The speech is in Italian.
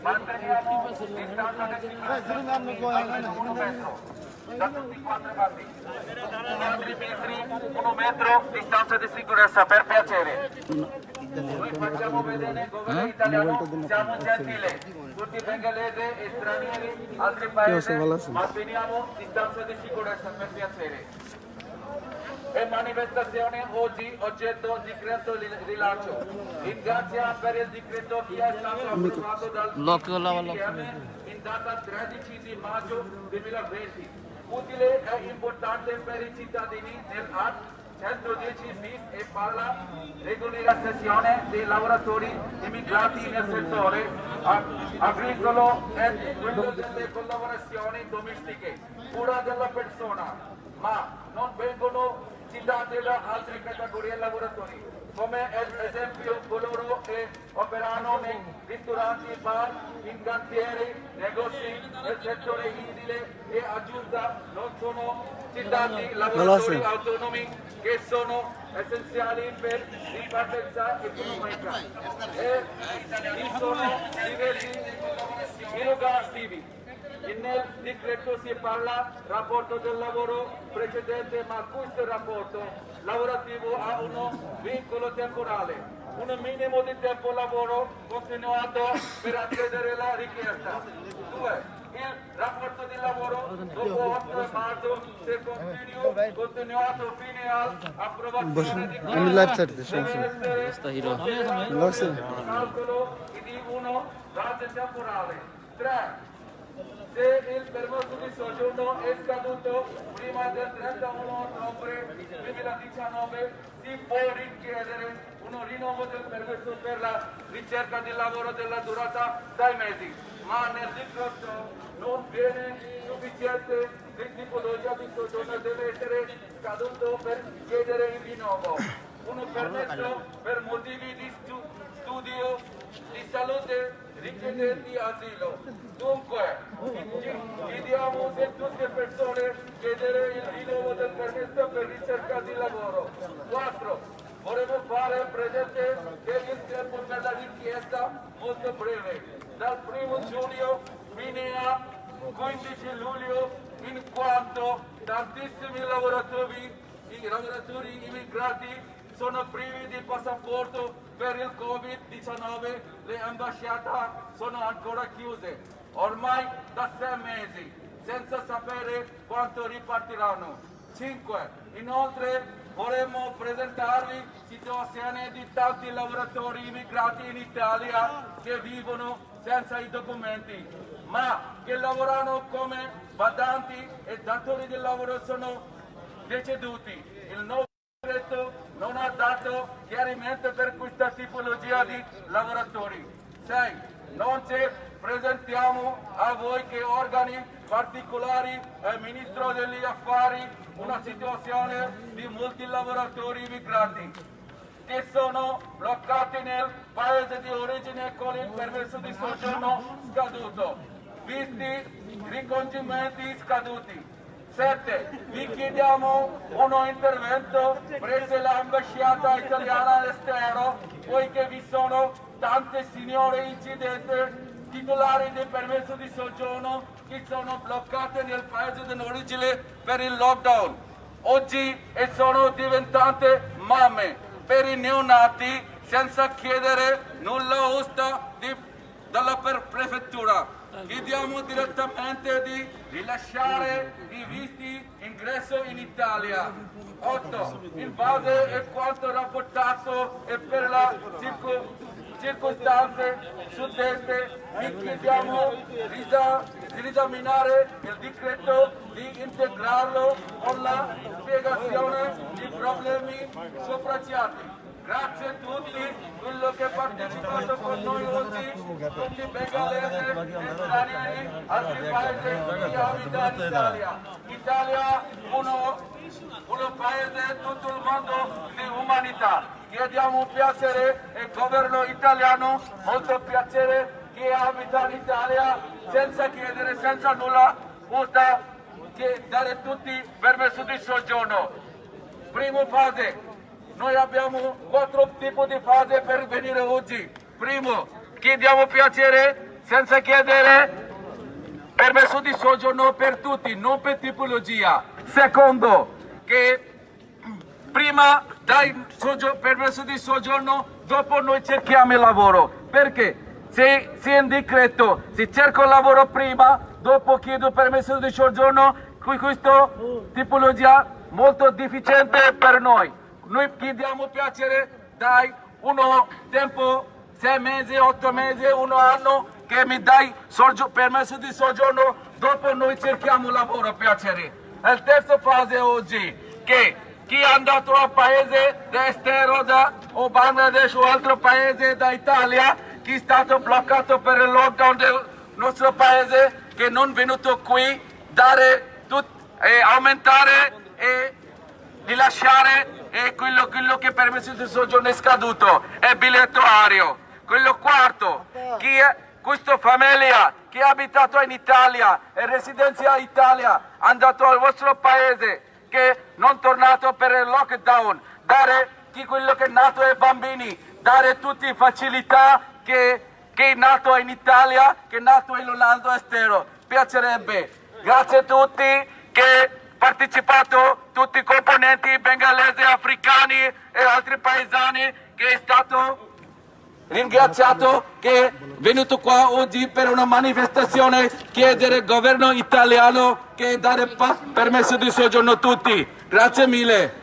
Manteniamo distanza di sicurezza di 1 metro da tutti i 4 lati. 1 metro distanza di sicurezza, per piacere. Noi facciamo vedere come italiano siamo gentili. Tutti bengalesi e stranieri, altri paesi, manteniamo distanza di sicurezza, per piacere. E manifestazione oggi oggetto di decreto rilancio. Ringrazia per il decreto che è stato approvato dal CDM in data 13 di maggio 2020. Utile e importante per i cittadini dell'AT 110 bis e parla regolarizzazione dei lavoratori immigrati nel settore agricolo e quello delle collaborazioni domestiche, cura della persona, ma non vengono citate da altre categorie lavoratori, come ad esempio coloro che operano nei ristoranti, bar, in cantieri, negozi, nel settore edile e aggiunta non sono citati lavoratori autonomi che sono essenziali per ripartenza economica e ci sono diversi interrogativi. Nel decreto si parla rapporto del lavoro precedente, ma questo rapporto lavorativo ha uno vincolo temporale, un minimo di tempo lavoro continuato per accedere alla richiesta. 2. Il rapporto di lavoro dopo 8 marzo se continuato fino all'approvazione di deve essere calcolo di uno base temporale. 3. Se il permesso di soggiorno è scaduto prima del 31 ottobre 2019, si può richiedere un rinnovo del permesso per la ricerca di lavoro della durata 6 mesi, ma nel decreto non viene sufficiente la tipologia di soggiorno, deve essere scaduto per chiedere il rinnovo. Un permesso per motivi di studio, di salute, richiedenti asilo. Dunque, chiediamo se tutte le persone chiedere il rinnovo del permesso per ricerca di lavoro. 4. Vorremmo fare presente che il tempo per la richiesta è molto breve, dal 1 giugno fino a 15 luglio, in quanto tantissimi lavoratori immigrati sono privi di passaporto per il Covid-19, le ambasciate sono ancora chiuse, ormai da 6 mesi, senza sapere quanto ripartiranno. 5. Inoltre vorremmo presentarvi situazioni di tanti lavoratori immigrati in Italia che vivono senza i documenti, ma che lavorano come badanti e datori di lavoro sono deceduti. Il nuovo decreto non ha dato chiarimento per questa tipologia di lavoratori. 6. Non ci presentiamo a voi che organi particolari e Ministro degli Affari una situazione di molti lavoratori immigrati che sono bloccati nel paese di origine con il permesso di soggiorno scaduto, visti i ricongiungimenti scaduti. 7. Vi chiediamo uno intervento presso l'ambasciata italiana all'estero, poiché vi sono tante signore incidenti titolari del permesso di soggiorno che sono bloccate nel paese d'origine per il lockdown. Oggi sono diventate mamme per i neonati senza chiedere nulla osta dalla prefettura. Chiediamo direttamente di rilasciare i visti ingresso in Italia. 8. In base a quanto rapportato e per la circostanze suddette vi chiediamo di riesaminare il decreto, di integrarlo con la spiegazione dei problemi sopracitati. Grazie a tutti quello che ha partecipato con noi oggi, tutti bengalesi e stranieri, altri paesi che abitano in Italia. Italia uno paese, tutto il mondo di umanità. Chiediamo un piacere al governo italiano, molto piacere che abita in Italia senza chiedere, senza nulla, basta che dare tutti permesso di soggiorno. Prima fase. Noi abbiamo 4 tipi di fase per venire oggi. Primo, chiediamo piacere senza chiedere permesso di soggiorno per tutti, non per tipologia. Secondo, che prima dai permesso di soggiorno, dopo noi cerchiamo il lavoro. Perché se in decreto si cerca il lavoro prima, dopo chiedo permesso di soggiorno, questa tipologia molto deficiente per noi. Noi chiediamo piacere, dai uno tempo, 6 mesi, 8 mesi, 1 anno, che mi dai permesso di soggiorno, dopo noi cerchiamo lavoro, piacere. La terza fase oggi, che chi è andato a paese estero o Bangladesh o altro paese da Italia, chi è stato bloccato per il lockdown del nostro paese, che non è venuto qui, aumentare e rilasciare quello che permesso di soggiorno è scaduto, è biglietto aereo. Quello quarto, chi è questa famiglia che è abitato in Italia e residenza in Italia, è andato al vostro paese, che non è tornato per il lockdown, dare quello che è nato ai bambini, dare tutte le facilità che è nato in Italia, che è nato in un altro estero. Piacerebbe. Grazie a tutti che partecipato, tutti i componenti bengalesi, africani e altri paesani, che è stato ringraziato che è venuto qua oggi per una manifestazione, chiedere al governo italiano che dare permesso di soggiorno a tutti. Grazie mille.